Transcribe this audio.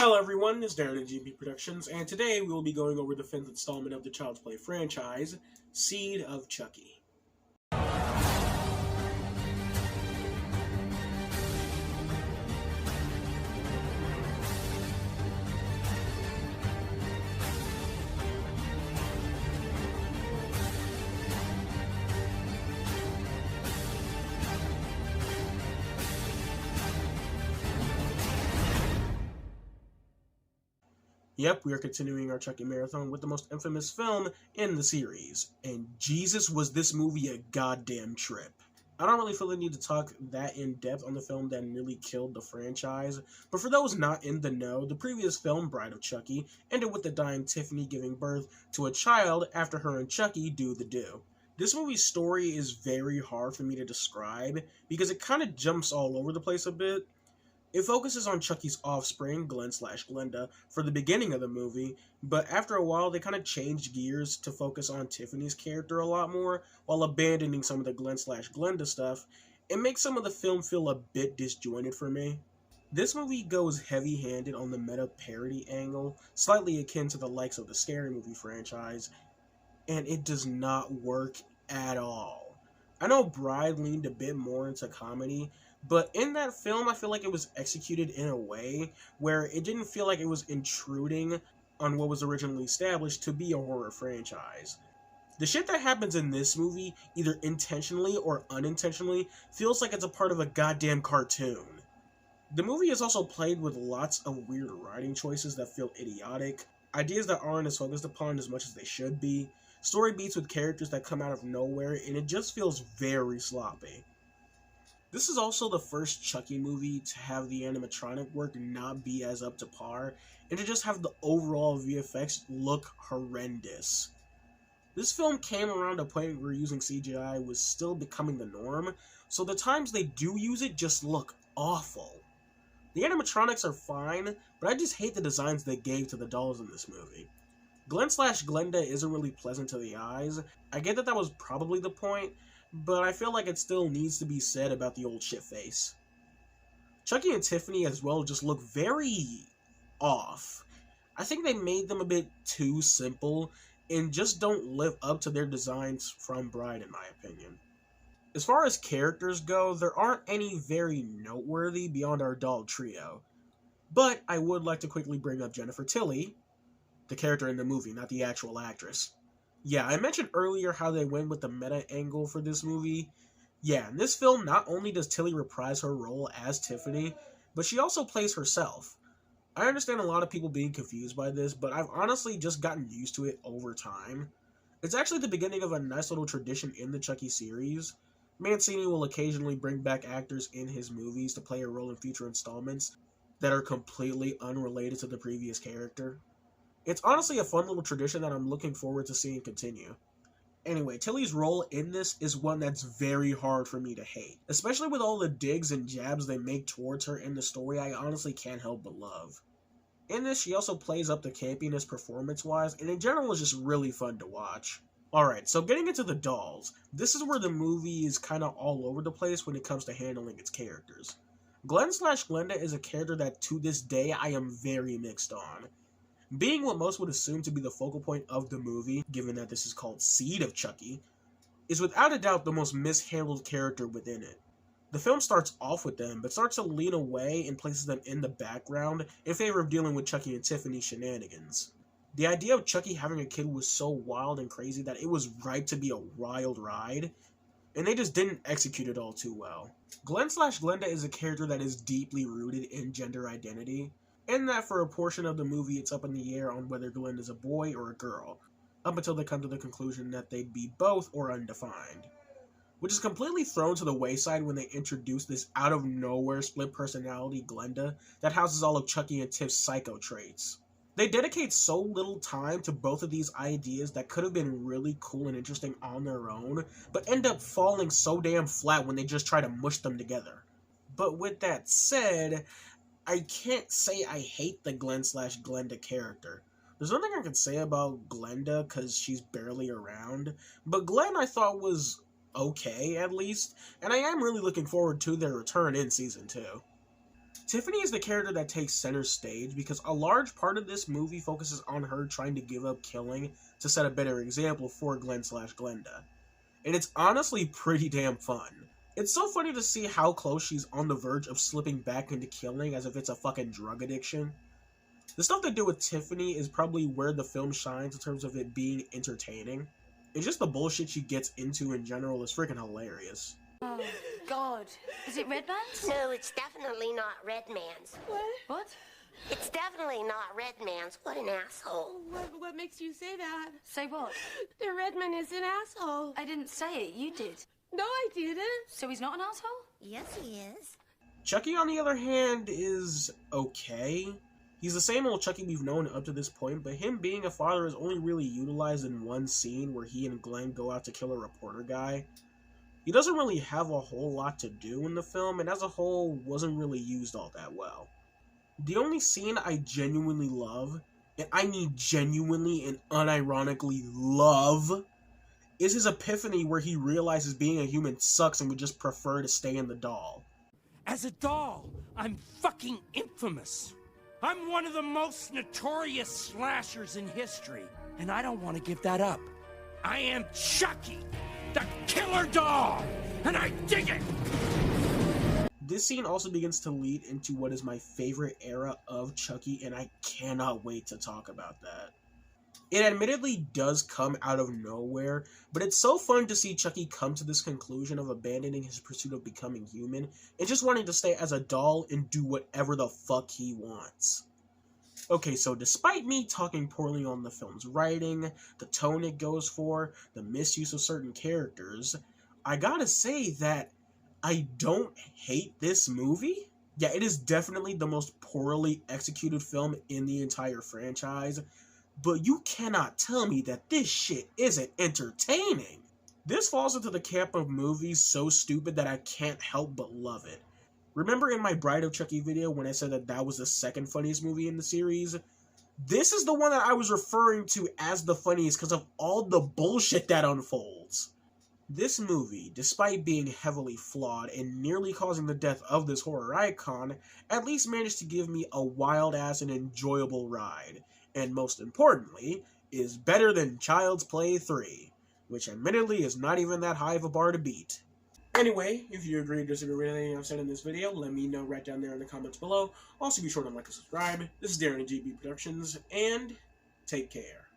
Hello everyone, it's Darren at GNB Productions, and today we will be going over the 5th installment of the Child's Play franchise, Seed of Chucky. Yep, we are continuing our Chucky marathon with the most infamous film in the series, and Jesus was this movie a goddamn trip. I don't really feel the need to talk that in depth on the film that nearly killed the franchise, but for those not in the know, the previous film, Bride of Chucky, ended with the dying Tiffany giving birth to a child after her and Chucky do the do. This movie's story is very hard for me to describe because it kind of jumps all over the place a bit. It focuses on Chucky's offspring, Glenn/Glenda, for the beginning of the movie, but after a while they kind of changed gears to focus on Tiffany's character a lot more, while abandoning some of the Glenn/Glenda stuff. It makes some of the film feel a bit disjointed for me. This movie goes heavy-handed on the meta-parody angle, slightly akin to the likes of the Scary Movie franchise, and it does not work at all. I know Bride leaned a bit more into comedy, but in that film, I feel like it was executed in a way where it didn't feel like it was intruding on what was originally established to be a horror franchise. The shit that happens in this movie, either intentionally or unintentionally, feels like it's a part of a goddamn cartoon. The movie is also played with lots of weird writing choices that feel idiotic, ideas that aren't as focused upon as much as they should be, story beats with characters that come out of nowhere, and it just feels very sloppy. This is also the first Chucky movie to have the animatronic work not be as up to par, and to just have the overall VFX look horrendous. This film came around a point where using CGI was still becoming the norm, so the times they do use it just look awful. The animatronics are fine, but I just hate the designs they gave to the dolls in this movie. Glenn/Glenda isn't really pleasant to the eyes. I get that that was probably the point, but I feel like it still needs to be said about the old shit face. Chucky and Tiffany as well just look very off. I think they made them a bit too simple and just don't live up to their designs from Bride in my opinion. As far as characters go, there aren't any very noteworthy beyond our doll trio. But I would like to quickly bring up Jennifer Tilly, the character in the movie, not the actual actress. Yeah, I mentioned earlier how they went with the meta angle for this movie. Yeah, in this film, not only does Tilly reprise her role as Tiffany, but she also plays herself. I understand a lot of people being confused by this, but I've honestly just gotten used to it over time. It's actually the beginning of a nice little tradition in the Chucky series. Mancini will occasionally bring back actors in his movies to play a role in future installments that are completely unrelated to the previous character. It's honestly a fun little tradition that I'm looking forward to seeing continue. Anyway, Tilly's role in this is one that's very hard for me to hate. Especially with all the digs and jabs they make towards her in the story, I honestly can't help but love. In this, she also plays up the campiness performance-wise, and in general is just really fun to watch. Alright, so getting into the dolls, this is where the movie is kind of all over the place when it comes to handling its characters. Glenn/Glenda is a character that to this day I am very mixed on. Being what most would assume to be the focal point of the movie, given that this is called Seed of Chucky, is without a doubt the most mishandled character within it. The film starts off with them, but starts to lean away and places them in the background in favor of dealing with Chucky and Tiffany's shenanigans. The idea of Chucky having a kid was so wild and crazy that it was ripe to be a wild ride, and they just didn't execute it all too well. Glenn/Glenda is a character that is deeply rooted in gender identity, and that for a portion of the movie it's up in the air on whether Glenn is a boy or a girl, up until they come to the conclusion that they'd be both or undefined. Which is completely thrown to the wayside when they introduce this out-of-nowhere split personality Glenda that houses all of Chucky and Tiff's psycho traits. They dedicate so little time to both of these ideas that could have been really cool and interesting on their own, but end up falling so damn flat when they just try to mush them together. But with that said, I can't say I hate the Glenn/Glenda character. There's nothing I can say about Glenda because she's barely around, but Glenn I thought was okay, at least, and I am really looking forward to their return in Season 2. Tiffany is the character that takes center stage because a large part of this movie focuses on her trying to give up killing to set a better example for Glenn/Glenda. And it's honestly pretty damn fun. It's so funny to see how close she's on the verge of slipping back into killing as if it's a fucking drug addiction. The stuff they do with Tiffany is probably where the film shines in terms of it being entertaining. And just the bullshit she gets into in general is freaking hilarious. Oh, God. Is it Redman's? No, it's definitely not Redman's. What? It's definitely not Redman's. What an asshole. What makes you say that? Say what? The Redman is an asshole. I didn't say it. You did. No, I didn't. So he's not an asshole? Yes, he is. Chucky, on the other hand, is okay. He's the same old Chucky we've known up to this point, but him being a father is only really utilized in one scene where he and Glenn go out to kill a reporter guy. He doesn't really have a whole lot to do in the film, and as a whole, wasn't really used all that well. The only scene I genuinely love, and I mean genuinely and unironically love, is his epiphany where he realizes being a human sucks and would just prefer to stay in the doll. As a doll, I'm fucking infamous. I'm one of the most notorious slashers in history, and I don't want to give that up. I am Chucky, the killer doll, and I dig it! This scene also begins to lead into what is my favorite era of Chucky, and I cannot wait to talk about that. It admittedly does come out of nowhere, but it's so fun to see Chucky come to this conclusion of abandoning his pursuit of becoming human and just wanting to stay as a doll and do whatever the fuck he wants. Okay, so despite me talking poorly on the film's writing, the tone it goes for, the misuse of certain characters, I gotta say that I don't hate this movie. Yeah, it is definitely the most poorly executed film in the entire franchise, but you cannot tell me that this shit isn't entertaining. This falls into the camp of movies so stupid that I can't help but love it. Remember in my Bride of Chucky video when I said that that was the second funniest movie in the series? This is the one that I was referring to as the funniest because of all the bullshit that unfolds. This movie, despite being heavily flawed and nearly causing the death of this horror icon, at least managed to give me a wild-ass and enjoyable ride. And most importantly, is better than Child's Play 3, which admittedly is not even that high of a bar to beat. Anyway, if you agree or disagree with anything I've said in this video, let me know right down there in the comments below. Also be sure to like and subscribe. This is Darren at GNB Productions, and take care.